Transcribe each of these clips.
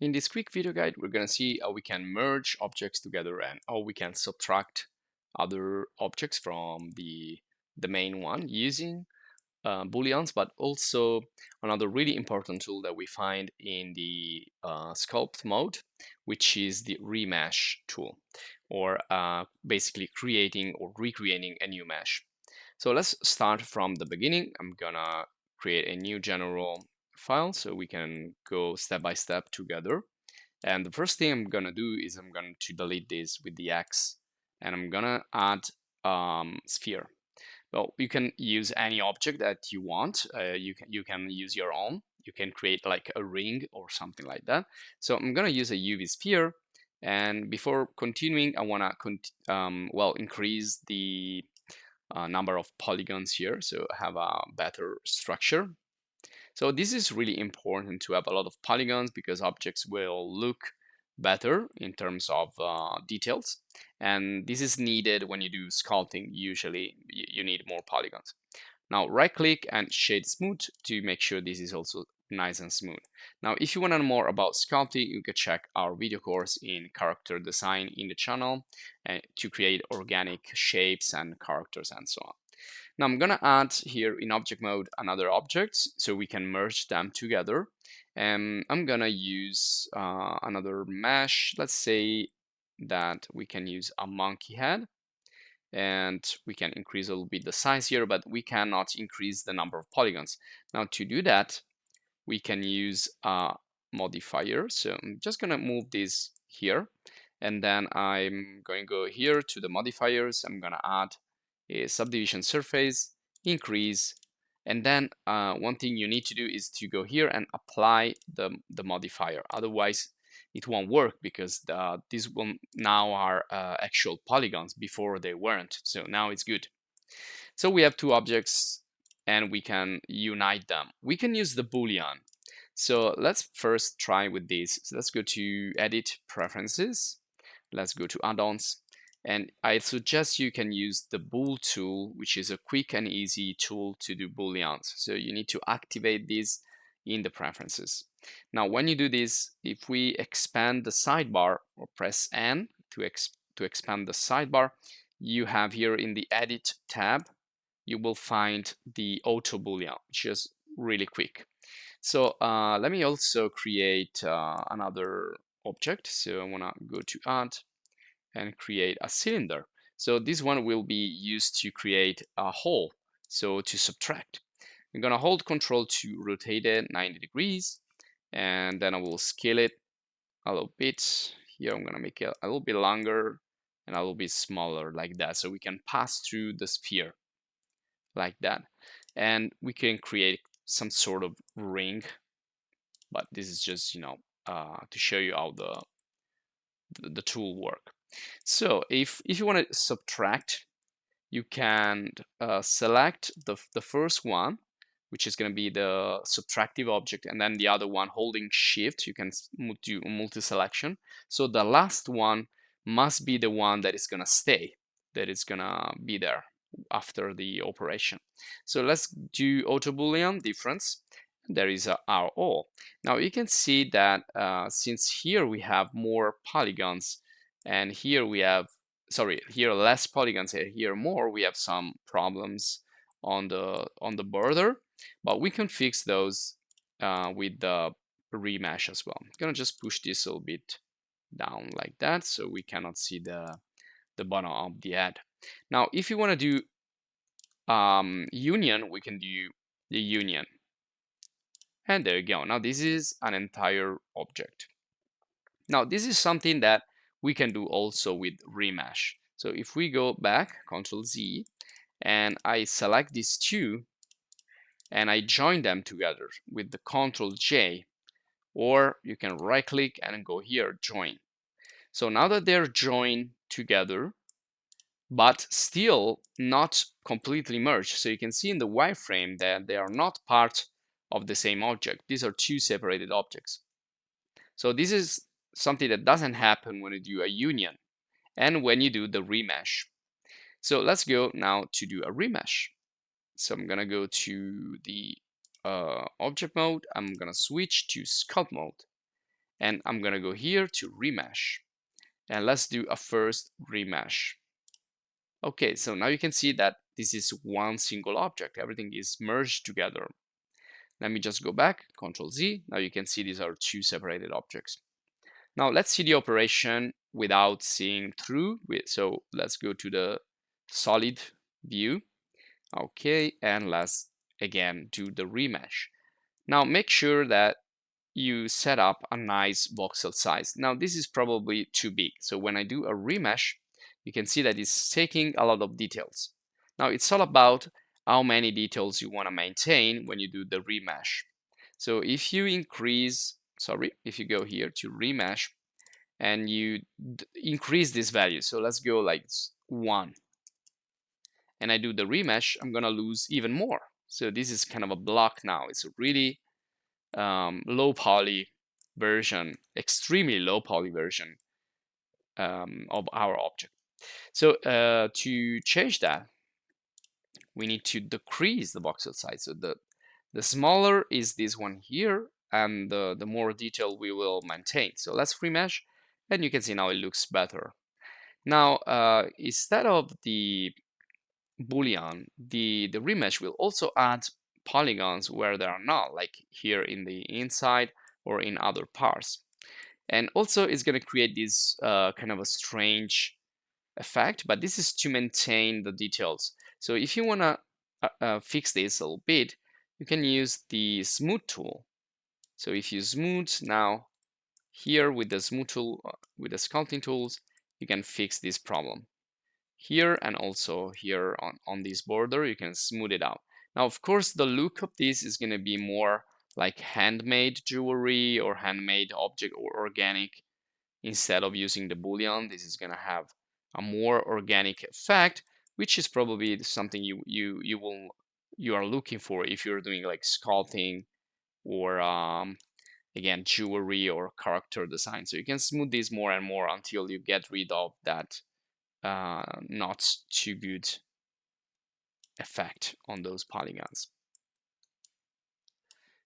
In this quick video guide, we're going to see how we can merge objects together and how we can subtract other objects from the main one using booleans, but also another really important tool that we find in the sculpt mode, which is the remesh tool, or basically creating or recreating a new mesh. So let's start from the beginning. I'm gonna create a new general file so we can go step by step together. And the first thing I'm gonna do is I'm going to delete this with the X, and I'm gonna add sphere. Well, you can use any object that you want. You can use your own. You can create like a ring or something like that. So I'm gonna use a UV sphere, and before continuing, I wanna increase the number of polygons here, so have a better structure. So this is really important to have a lot of polygons because objects will look better in terms of details. And this is needed when you do sculpting. Usually you need more polygons. Now right click and shade smooth to make sure this is also nice and smooth. Now if you want to know more about sculpting, you can check our video course in character design in the channel to create organic shapes and characters and so on. Now I'm gonna add here in object mode another object so we can merge them together. And I'm gonna use another mesh. Let's say that we can use a monkey head, and we can increase a little bit the size here, but we cannot increase the number of polygons. Now to do that, we can use a modifier. So I'm just gonna move this here, and then I'm going to go here to the modifiers. I'm gonna add a subdivision surface, increase, and then one thing you need to do is to go here and apply the modifier. Otherwise, it won't work because these one now are actual polygons. Before they weren't. So now it's good. So we have two objects and we can unite them. We can use the boolean. So let's first try with this. So let's go to Edit Preferences. Let's go to Add-ons. And I suggest you can use the bool tool, which is a quick and easy tool to do booleans. So you need to activate this in the preferences. Now, when you do this, if we expand the sidebar or press N to expand the sidebar, you have here in the Edit tab, you will find the auto boolean, which is really quick. So let me also create another object. So I want to go to Add and create a cylinder. So this one will be used to create a hole, so to subtract. I'm gonna hold Control to rotate it 90 degrees, and then I will scale it a little bit. Here I'm gonna make it a little bit longer and a little bit smaller like that, so we can pass through the sphere like that. And we can create some sort of ring, but this is just, to show you how the tool work. So if you want to subtract, you can select the first one, which is going to be the subtractive object, and then the other one holding shift, you can do multi-selection. So the last one must be the one that is going to stay, that is going to be there after the operation. So let's do auto boolean difference. There is our all. Now you can see that since here we have more polygons, and here we have, sorry, here less polygons, and here more, we have some problems on the border, but we can fix those with the remesh as well. I'm gonna just push this a little bit down like that so we cannot see the bottom of the head. Now if you want to do union, we can do the union, and there you go. Now this is an entire object. Now this is something that we can do also with remesh. So if we go back, Control Z, and I select these two and I join them together with the Control J, or you can right click and go here, join. So now that they're joined together, but still not completely merged. So you can see in the wireframe that they are not part of the same object. These are two separated objects. So this is something that doesn't happen when you do a union and when you do the remesh. So let's go now to do a remesh. So I'm gonna go to the object mode. I'm gonna switch to sculpt mode, And I'm gonna go here to remesh, and let's do a first remesh. Okay, so now you can see that this is one single object. Everything is merged together. Let me just go back, Control Z. Now you can see these are two separated objects. Now let's see the operation without seeing through. So let's go to the solid view. Okay, and let's again do the remesh. Now make sure that you set up a nice voxel size. Now this is probably too big. So when I do a remesh, you can see that it's taking a lot of details. Now it's all about how many details you want to maintain when you do the remesh. So if you if you go here to remesh and you increase this value, so let's go like 1, and I do the remesh, I'm gonna lose even more. So this is kind of a block now. It's a really low poly version, extremely low poly version of our object. So to change that, we need to decrease the voxel size. So the smaller is this one here, and the more detail we will maintain. So let's remesh, and you can see now it looks better. Now, instead of the boolean, the remesh will also add polygons where there are not, like here in the inside or in other parts. And also it's going to create this kind of a strange effect, but this is to maintain the details. So if you want to fix this a little bit, you can use the smooth tool. So if you smooth now here with the smooth tool, with the sculpting tools, you can fix this problem. Here and also here on this border, you can smooth it out. Now, of course, the look of this is going to be more like handmade jewelry or handmade object or organic. Instead of using the boolean, this is going to have a more organic effect, which is probably something you are looking for if you're doing like sculpting or again jewelry or character design. So you can smooth this more and more until you get rid of that not too good effect on those polygons.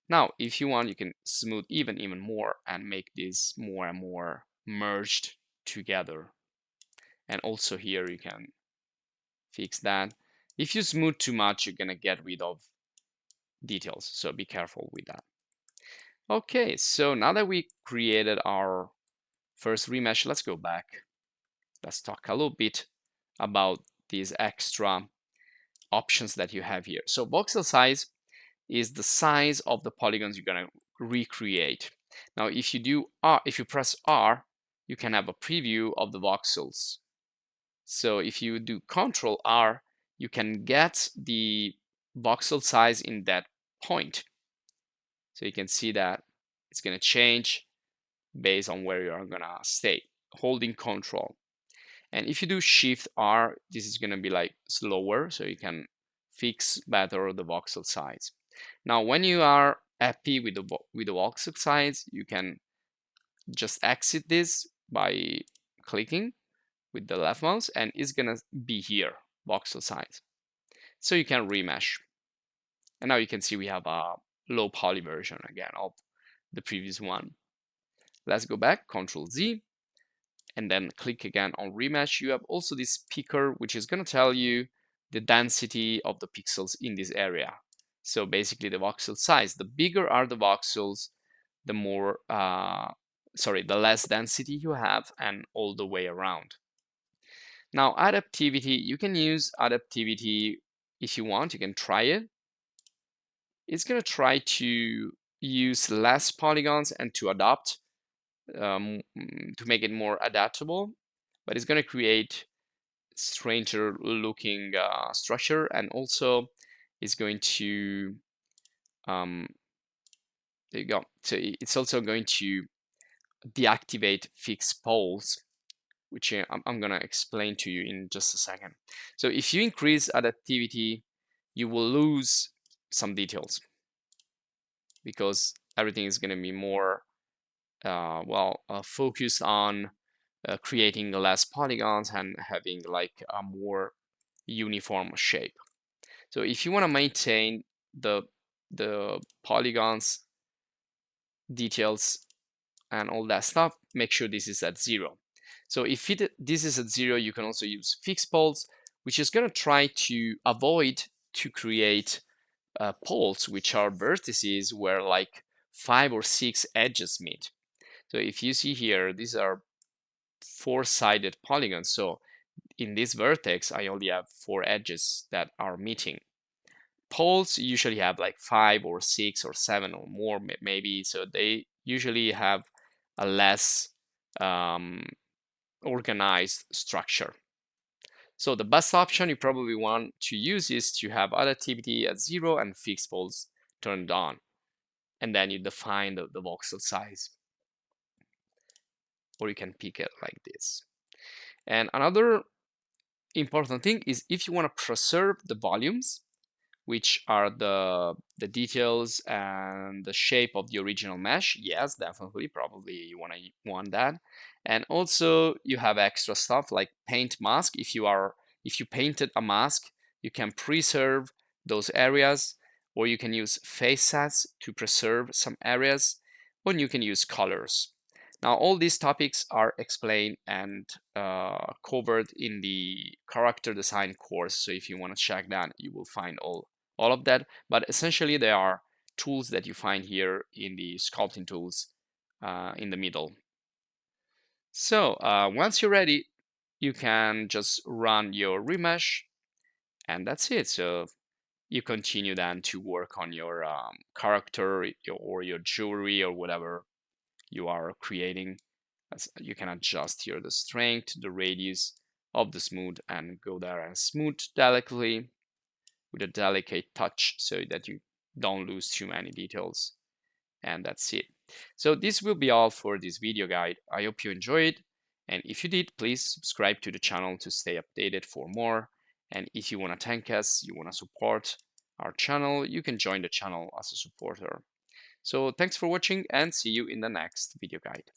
Now, if you want, you can smooth even more and make this more and more merged together. And also here you can fix that. If you smooth too much, you're gonna get rid of details, so be careful with that. Okay, so now that we created our first remesh, let's go back. Let's talk a little bit about these extra options that you have here. So voxel size is the size of the polygons you're gonna recreate. Now, if you press R, you can have a preview of the voxels. So if you do Control R, you can get the voxel size in that point. So you can see that it's gonna change based on where you're gonna stay, holding Control. And if you do Shift R, this is gonna be like slower, so you can fix better the voxel size. Now, when you are happy with the voxel size, you can just exit this by clicking with the left mouse, and it's gonna be here, voxel size. So you can remesh. And now you can see we have a low poly version again of the previous one. Let's go back, Control Z, and then click again on remesh. You have also this picker, which is gonna tell you the density of the pixels in this area. So basically the voxel size. The bigger are the voxels, the more, the less density you have, and all the way around. Now, adaptivity, you can use adaptivity if you want, you can try it. It's going to try to use less polygons and to adapt, to make it more adaptable, but it's going to create stranger looking structure, and also it's going to, there you go. So it's also going to deactivate fixed poles, which I'm going to explain to you in just a second. So if you increase adaptivity, you will lose some details because everything is going to be more focused on creating less polygons and having like a more uniform shape. So if you want to maintain the polygons details and all that stuff, make sure this is at 0. So if this is at 0, you can also use fixed poles, which is going to try to avoid to create poles, which are vertices where like 5 or 6 edges meet. So if you see here, these are 4-sided polygons. So in this vertex, I only have 4 edges that are meeting. Poles usually have like 5 or 6 or 7 or more, maybe. So they usually have a less organized structure. So the best option you probably want to use is to have additivity at 0 and fixed poles turned on. And then you define the voxel size. Or you can pick it like this. And another important thing is if you want to preserve the volumes, which are the details and the shape of the original mesh, yes, definitely, probably you want that. And also you have extra stuff like paint mask. If you painted a mask, you can preserve those areas, or you can use face sets to preserve some areas, or you can use colors. Now, all these topics are explained and covered in the character design course. So if you want to check that, you will find all of that. But essentially, they are tools that you find here in the sculpting tools in the middle. So once you're ready, you can just run your remesh, and that's it. So you continue then to work on your character or your jewelry or whatever you are creating. You can adjust here the strength, the radius of the smooth, and go there and smooth delicately with a delicate touch so that you don't lose too many details. And that's it. So this will be all for this video guide. I hope you enjoyed. And if you did, please subscribe to the channel to stay updated for more. And if you want to thank us, you want to support our channel, you can join the channel as a supporter. So thanks for watching and see you in the next video guide.